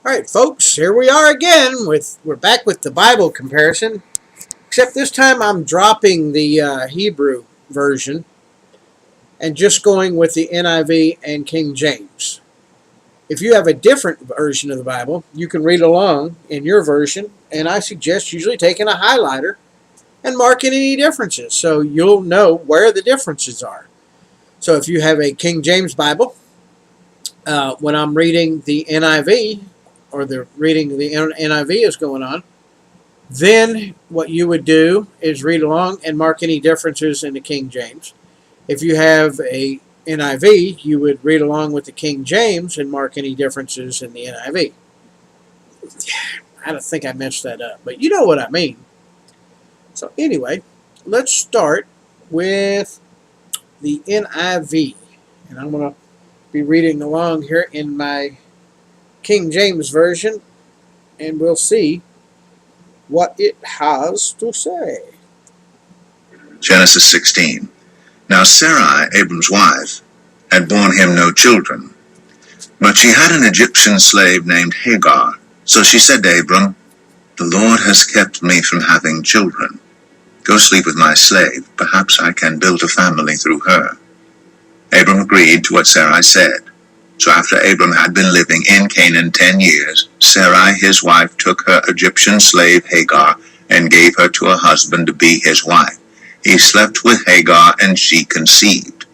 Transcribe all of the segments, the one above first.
All right, folks, here we are again. We're back with the Bible comparison, except this time I'm dropping the Hebrew version and just going with the NIV and King James. If you have a different version of the Bible, you can read along in your version, and I suggest usually taking a highlighter and marking any differences so you'll know where the differences are. So if you have a King James Bible, when I'm reading the NIV, or the reading the NIV is going on, then what you would do is read along and mark any differences in the King James. If you have a NIV, you would read along with the King James and mark any differences in the NIV. I don't think I messed that up, but you know what I mean. So anyway, let's start with the NIV. And I'm going to be reading along here in my King James Version, and we'll see what it has to say. Genesis 16. Now Sarai, Abram's wife, had borne him no children, but she had an Egyptian slave named Hagar. So she said to Abram, "The Lord has kept me from having children. Go sleep with my slave. Perhaps I can build a family through her." Abram agreed to what Sarai said. So after Abram had been living in Canaan 10 years, Sarai his wife took her Egyptian slave Hagar and gave her to her husband to be his wife. He slept with Hagar, and she conceived.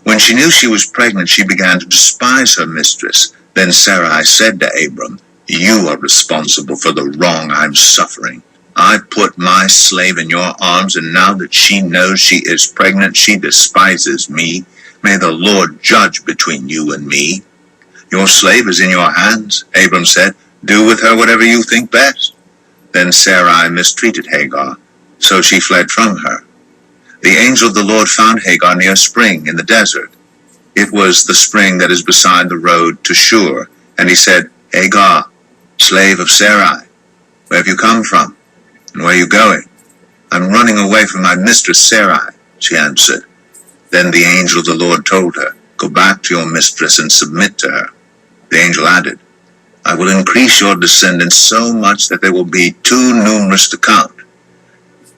When she knew she was pregnant, she began to despise her mistress. Then Sarai said to Abram, "You are responsible for the wrong I'm suffering. I put my slave in your arms, and now that she knows she is pregnant, she despises me. May the Lord judge between you and me." "Your slave is in your hands," Abram said. "Do with her whatever you think best." Then Sarai mistreated Hagar, so she fled from her. The angel of the Lord found Hagar near a spring in the desert. It was the spring that is beside the road to Shur. And he said, "Hagar, slave of Sarai, where have you come from, and where are you going?" "I'm running away from my mistress Sarai," she answered. Then the angel of the Lord told her, "Go back to your mistress and submit to her." The angel added, "I will increase your descendants so much that they will be too numerous to count."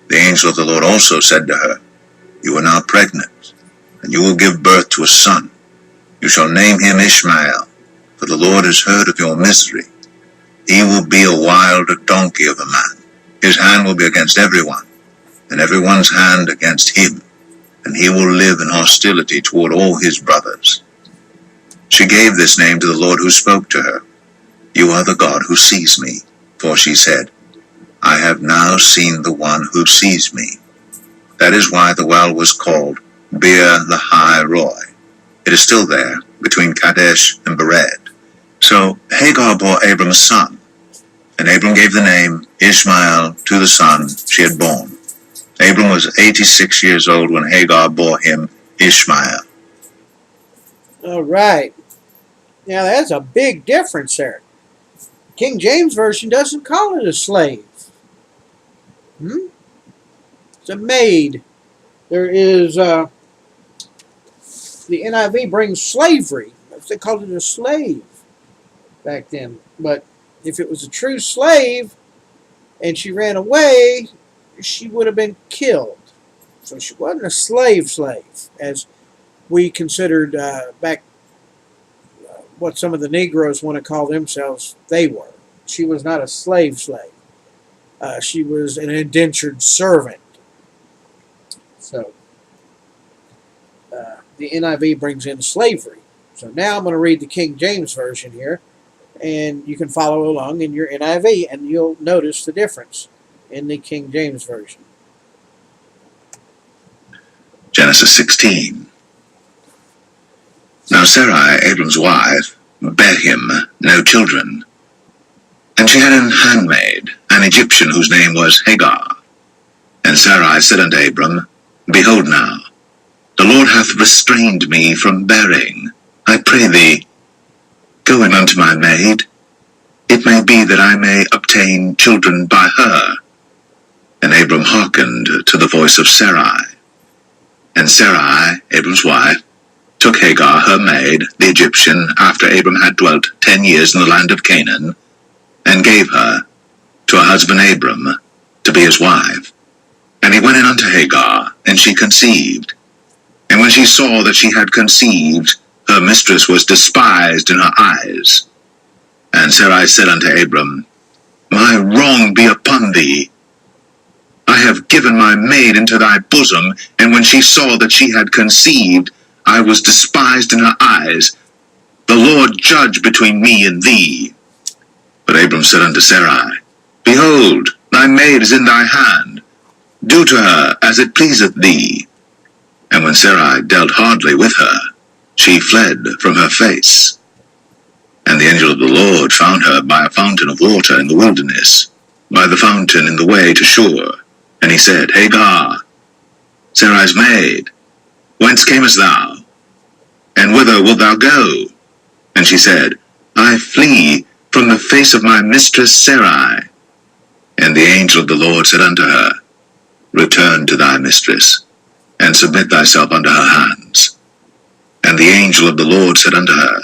The angel of the Lord also said to her, "You are now pregnant, and you will give birth to a son. You shall name him Ishmael, for the Lord has heard of your misery. He will be a wild donkey of a man. His hand will be against everyone, and everyone's hand against him, and he will live in hostility toward all his brothers." She gave this name to the Lord who spoke to her. "You are the God who sees me," for she said, "I have now seen the one who sees me." That is why the well was called Beer Lahai Roy. It is still there, between Kadesh and Bered. So Hagar bore Abram a son, and Abram gave the name Ishmael to the son she had born. Abram was 86 years old when Hagar bore him Ishmael. All right. Now, that's a big difference there. King James Version doesn't call it a slave. It's a maid. There is, the NIV brings slavery. They called it a slave back then. But if it was a true slave and she ran away, she would have been killed. So she wasn't a slave, as we considered back what some of the Negroes want to call themselves they were. She was not a slave. She was an indentured servant. So the NIV brings in slavery. So now I'm going to read the King James Version here, and you can follow along in your NIV, and you'll notice the difference in the King James Version. Genesis 16. Now Sarai, Abram's wife, bare him no children, and she had an handmaid, an Egyptian, whose name was Hagar. And Sarai said unto Abram, "Behold now, the Lord hath restrained me from bearing. I pray thee, go in unto my maid. It may be that I may obtain children by her." And Abram hearkened to the voice of Sarai. And Sarai, Abram's wife, took Hagar, her maid, the Egyptian, after Abram had dwelt 10 years in the land of Canaan, and gave her to her husband Abram to be his wife. And he went in unto Hagar, and she conceived. And when she saw that she had conceived, her mistress was despised in her eyes. And Sarai said unto Abram, My wrong be upon thee. I have given my maid into thy bosom, and when she saw that she had conceived, I was despised in her eyes. The Lord judge between me and thee. But Abram said unto Sarai, Behold, thy maid is in thy hand. Do to her as it pleaseth thee. And when Sarai dealt hardly with her, she fled from her face. And the angel of the Lord found her by a fountain of water in the wilderness, by the fountain in the way to Shur. And he said, Hagar, Sarai's maid, whence camest thou? And whither wilt thou go? And she said, I flee from the face of my mistress Sarai. And the angel of the Lord said unto her, Return to thy mistress, and submit thyself unto her hands. And the angel of the Lord said unto her,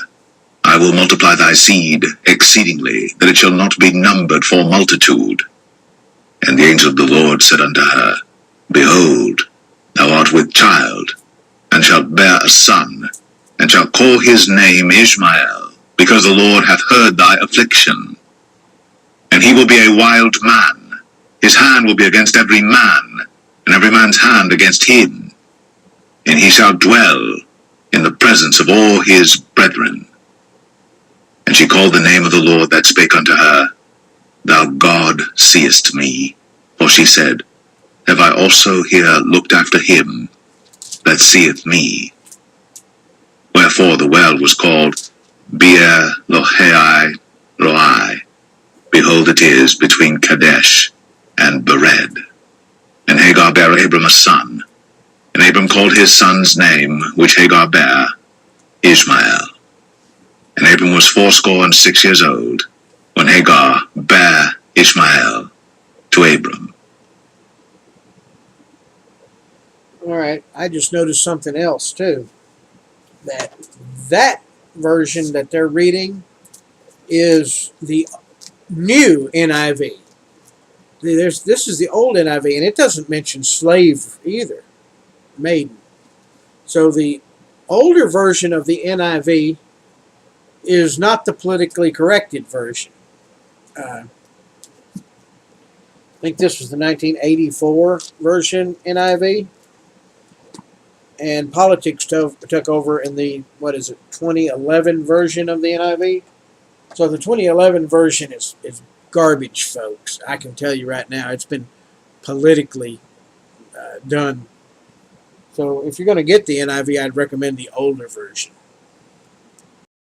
I will multiply thy seed exceedingly, that it shall not be numbered for multitude. And the angel of the Lord said unto her, Behold, thou art with child, and shalt bear a son, and shalt call his name Ishmael, because the Lord hath heard thy affliction. And he will be a wild man. His hand will be against every man, and every man's hand against him. And he shall dwell in the presence of all his brethren. And she called the name of the Lord that spake unto her, Thou God seest me. For she said, Have I also here looked after him that seeth me? Wherefore the well was called Beer Lohai Roi. Behold, it is between Kadesh and Bered. And Hagar bare Abram a son. And Abram called his son's name, which Hagar bare, Ishmael. And Abram was 86 years old, when Hagar bare Ishmael to Abram. All right, I just noticed something else too. That version that they're reading is the new NIV. This is the old NIV, and it doesn't mention slave either, maiden. So the older version of the NIV is not the politically corrected version. I think this was the 1984 version NIV, and politics took over in the 2011 version of the NIV. So the 2011 version is garbage, folks. I can tell you right now, it's been politically done. So if you're going to get the NIV, I'd recommend the older version.